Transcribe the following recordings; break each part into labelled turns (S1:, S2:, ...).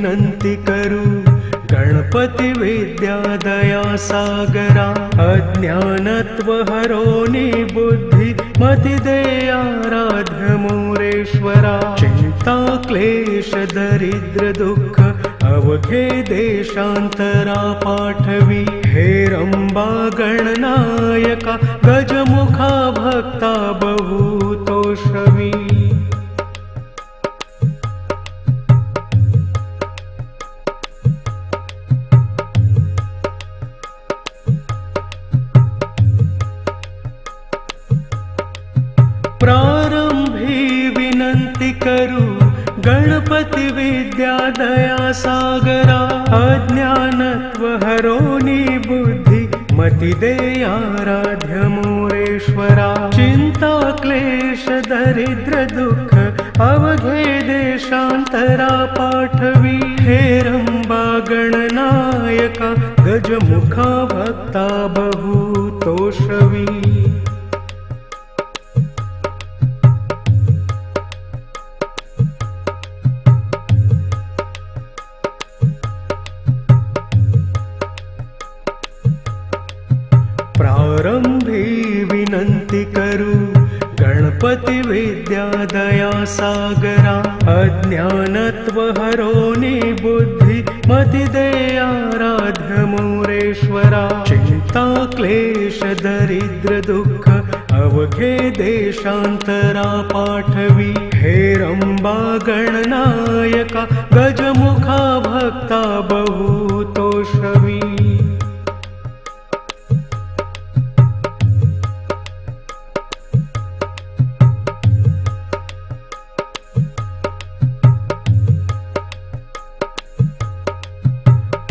S1: विनंती करू गणपती विद्या दया सागरा अज्ञानत्व हरोनी बुद्धि मति दे आराध्य मोरेश्वरा चिंता क्लेश दरिद्र दुःख अवघे देशांतरा पाठवी हे रंबा गणनायका गजमुखा भक्ता बहुतोषवी प्रारंभी विनंती करू गणपती विद्या दया सागरा अज्ञानत्व हरोनी बुद्धि मति दे आराध्य मोरेश्वरा चिंता क्लेश दरिद्र दुःख अवघे देशांतरा पाठवी हे रंबा गणनायका गजमुखा भक्ता बहुतोषवी प्रारंभी विनंती करू गणपती विद्या दया सागरा अज्ञानत्व हरोनी बुद्धि मति दे आराध्य मोरेश्वरा चिंता क्लेश दरिद्र दुःख अवघे देशांतरा पाठवी हे रंबा गणनायका गजमुखा भक्ता बहुतोषवी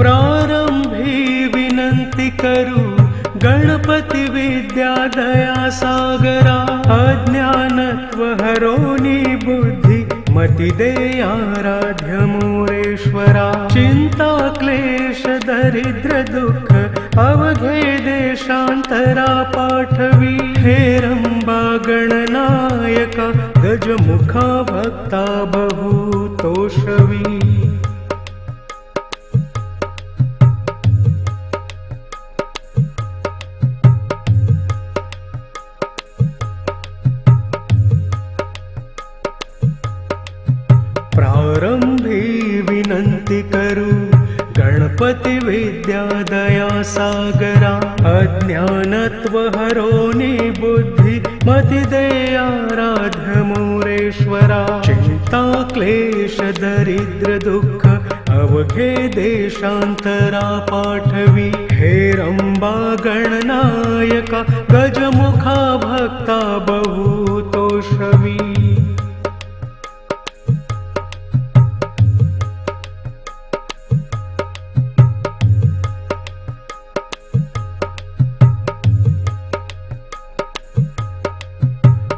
S1: प्रारंभी विनंती करू गणपती विद्या दया सागरा अज्ञानत्व हरोनी बुद्धि मति दे आराध्य मोरेश्वरा चिंता क्लेश दरिद्र दुःख अवघे देशांतरा पाठवी हे रंबा गणनायका गजमुखा भक्ता बहुतोषवी प्रारंभी विनंती करू गणपती विद्या दया सागरा अज्ञानत्व हरोनी बुद्धि मति दे आराध्य मोरेश्वरा चिंता क्लेश दरिद्र दुःख अवघे देशांतरा पाठवी हे रंबा गणनायका गजमुखा भक्ता बहुतोषवी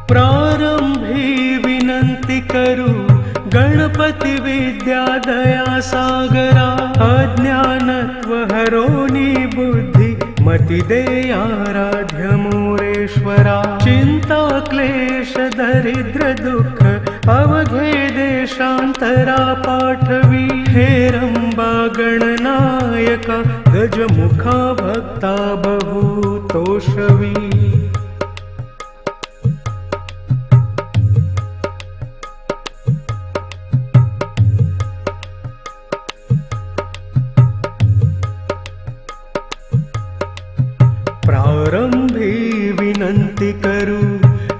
S1: प्रारंभी विनंती करू गणपती विद्या दया सागरा अज्ञानत्व हरोनी बुद्धि मति दे आराध्य मोरेश्वरा चिंता क्लेश दरिद्र दुःख अवघे देशांतरा पाठवी हे रंबा गणनायका गजमुखा भक्ता बहुतोषवी प्रारंभी विनंती करू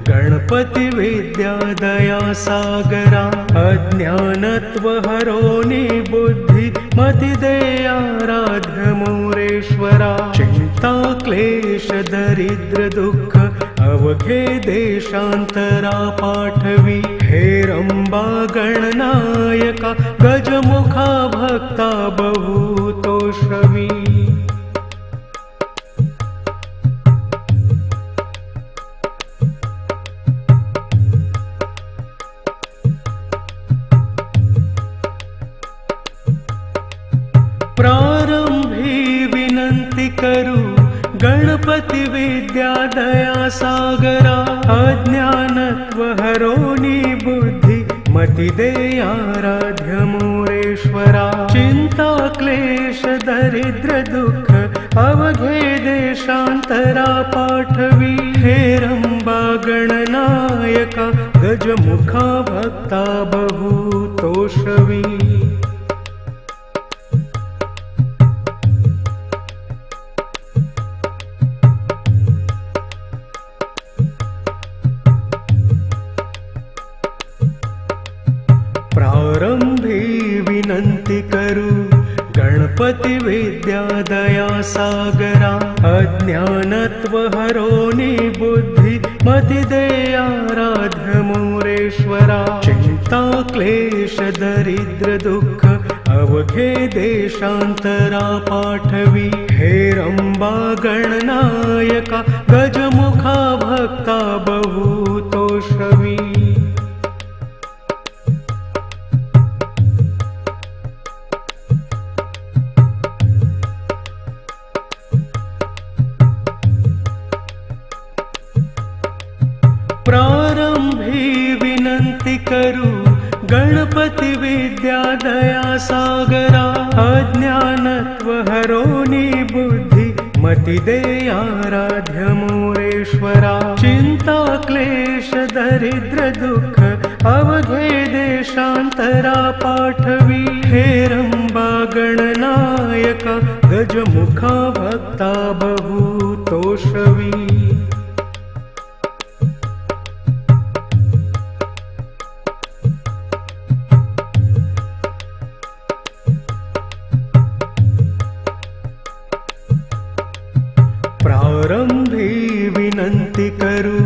S1: गणपती विद्या दया सागरा अज्ञानत्व हरोनी बुद्धि मति दे आराध्य मोरेश्वरा चिंता क्लेश दरिद्र दुःख अवघे देशांतरा पाठवी हे रंबा गणनायका गजमुखा भक्ता बहुतोषवी प्रारंभी विनंती करू गणपती विद्या दया सागरा अज्ञानत्व हरोनी बुद्धि मति दे आराध्य मोरेश्वरा क्लेश दरिद्र दुःख अवघे देशांतरा पाठवी। हेरंबा गणनायका गजमुखा भक्ता बहु तोषवी। प्रारंभी विनंती करू गणपती विद्या दया सागरा। अज्ञानत्व हरोनी बुद्धि मति दे आराध्य मोरेश्वरा। चिंता क्लेश दरिद्र दुःख अवघे देशांतरा पाठवी। हेरंबा गणनायका गजमुखा भक्ता बहु तोषवी। प्रारंभी विनंती करू गणपती विद्या दया सागरा। अज्ञानत्व हरोनी बुद्धि मति दे आराध्य मोरेश्वरा। चिंता क्लेश दरिद्र दुःख अवघे देशांतरा पाठवी। हेरंबा गणनायका गजमुखा भक्ता बहु तोषवी। प्रारंभी विनंती करू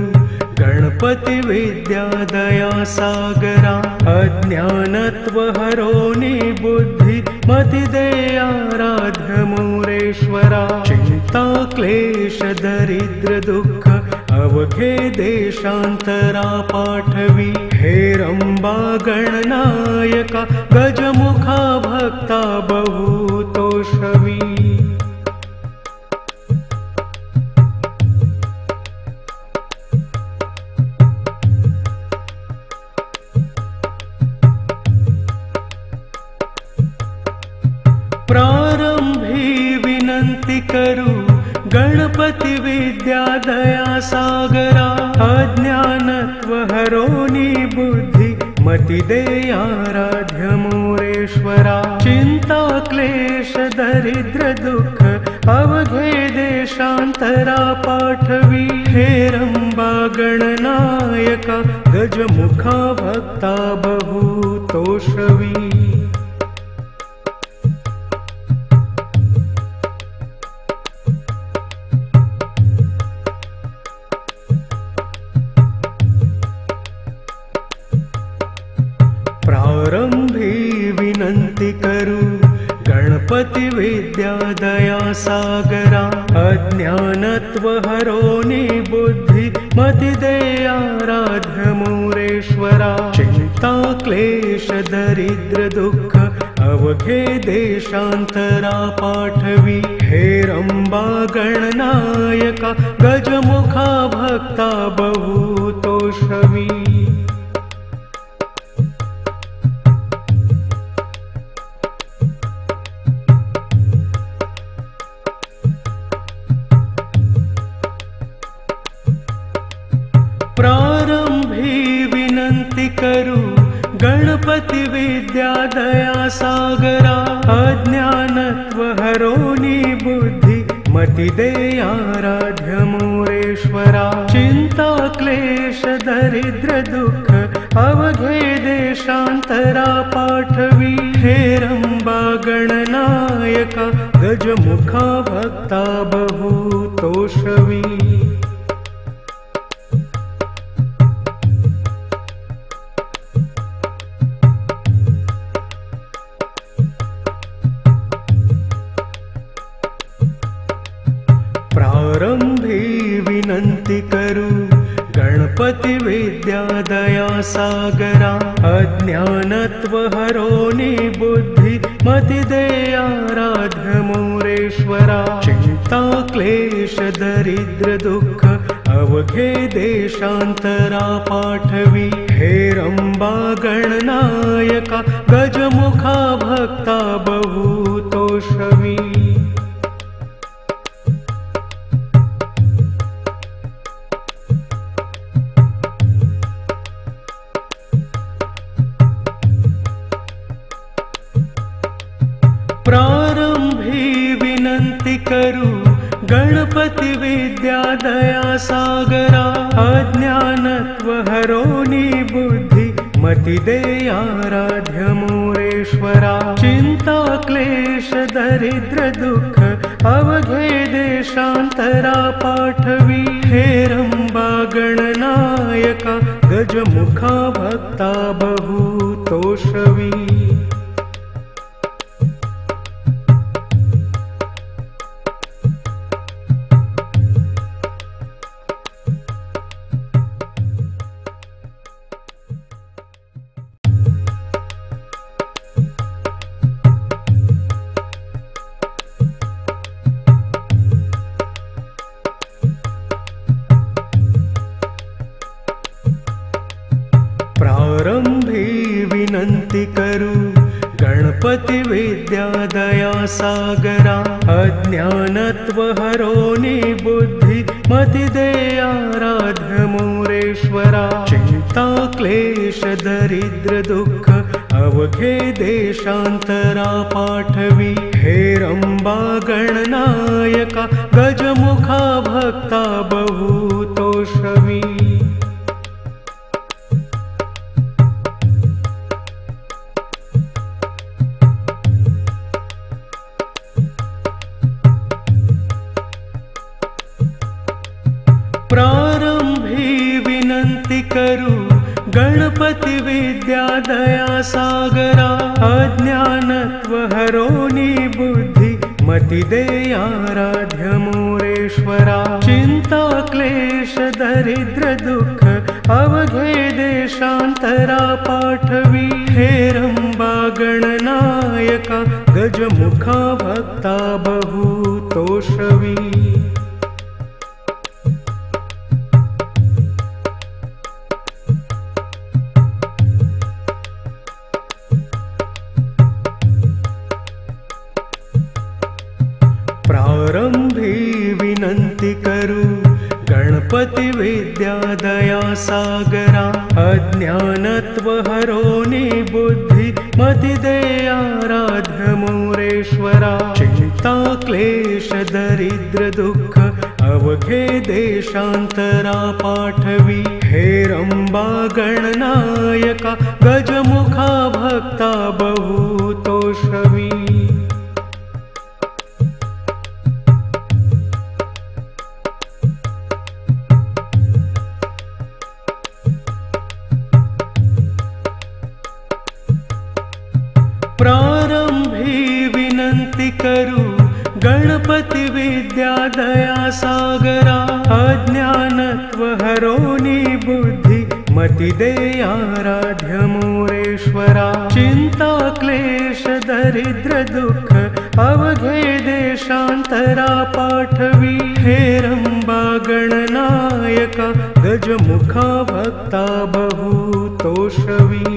S1: गणपती विद्या दया सागरा। अज्ञानत्व हरोनी बुद्धि मति दे आराध्य मोरेश्वरा। चिंता क्लेश दरिद्र दुःख अवघे देशांतरा पाठवी। हेरंबा गणनायका गजमुखा भक्ता बहु तोषवी। प्रारंभी विनंती करू गणपती विद्या दया सागरा। अज्ञानत्व हरोनी बुद्धि मति दे आराध्य मोरेश्वरा। चिंता क्लेश दरिद्र दुःख अवघे देशांतरा पाठवी। हेरंबा गणनायका गजमुखा भक्ता बहु तोषवी। प्रारंभी विनंती करू गणपती विद्या दया सागरा। अज्ञानत्व हरोनी बुद्धि मति दे आराध्य मोरेश्वरा। चिंता क्लेश दरिद्र दुःख अवघे देशांतरा पाठवी। हेरंबा गणनायका गजमुखा भक्ता बहु तोषवी। प्रारंभी विनंती करू गणपती विद्या दया सागरा। अज्ञानत्व हरोनी बुद्धि मति दे आराध्य मोरेश्वरा। चिंता क्लेश दरिद्र दुःख अवघे देशांतरा पाठवी। हेरंबा गणनायका गजमुखा भक्ता बहु तोषवी। प्रारंभी विनंती करू गणपती विद्या दया सागरा। अज्ञानत्व हरोनी बुद्धि मति दे आराध्य मोरेश्वरा। चिंता क्लेश दरिद्र दुःख अवघे देशांतरा पाठवी। हेरंबा गणनायका गजमुखा भक्ता बहु तो प्रारंभी विनंती करू गणपती विद्या दया सागरा अज्ञानत्व हरोनी बुद्धि मति दे आराध्य मोरेश्वरा चिंता क्लेश दरिद्र दुःख अवघे देशांतरा पाठवी हेरंबा गणनायका गजमुखा भक्ता बहुतोषवी प्रारंभी विनंती करू गणपती विद्या दया सागरा अज्ञानत्व हरोनी बुद्धि मति दे आराध्य मोरेश्वरा चिंता क्लेश दरिद्र दुःख अवघे देशांतरा पाठवी हेरंबा गणनायका गजमुखा भक्ता बहुतोषवी प्रारंभी विनंती करू गणपती विद्या दया सागरा अज्ञानत्व हरोनी बुद्धि मति दे आराध्य मोरेश्वरा चिंता क्लेश दरिद्र दुःख अवघे देशांतरा पाठवी हेरंबा गणनायका गजमुखा भक्ता बहुतोषवी प्रारंभी विनंती करू गणपती विद्या दया सागरा अज्ञानत्व हरोनी बुद्धि मति दे आराध्य मोरेश्वरा चिंता क्लेश दरिद्र दुःख अवघे देशांतरा पाठवी हेरंबा गणनायका गजमुखा भक्ता बहुतोषवी प्रारंभी विनंती करू गणपती विद्या दया सागरा अज्ञानत्व हरोनी बुद्धि मति दे आराध्य मोरेश्वरा चिंता क्लेश दरिद्र दुःख अवघे देशांतरा पाठवी हेरंबा गणनायका गजमुखा भक्ता बहुतोषवी प्रारंभी विनंती करू गणपती विद्या दया सागरा अज्ञानत्व हरोनी बुद्धि मति दे आराध्य मोरेश्वरा चिंता क्लेश दरिद्र दुःख अवघे देशांतरा पाठवी हेरंबा गणनायका गजमुखा भक्ता बहुतोषवी